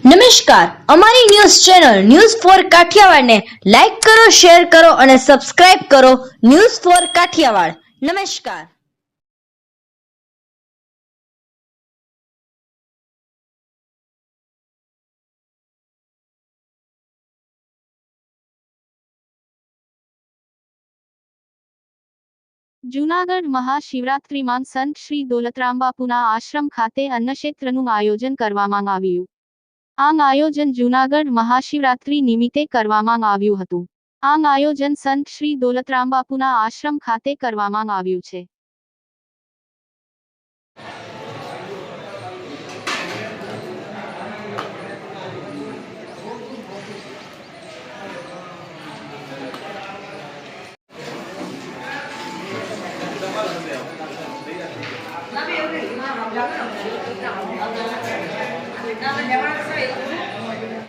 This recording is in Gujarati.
નમસ્કાર, અમારી ન્યૂઝ ચેનલ ન્યૂઝ ફોર કાઠિયાવાડને લાઈક કરો, શેર કરો અને સબસ્ક્રાઇબ કરો. News for Kathiawad. નમસ્કાર. જૂનાગઢ મહાશિવરાત્રિમાં સંત શ્રી દોલતરામબાપુના આશ્રમ ખાતે અન્નક્ષેત્રનું આયોજન કરવામાં આવ્યું. આ આયોજન જૂનાગઢ મહાશિવરાત્રિ નિમિત્તે કરવામાં આવ્યું હતું. આ આયોજન સંત શ્રી દોલતરામબાપુના આશ્રમ ખાતે કરવામાં આવ્યું છે.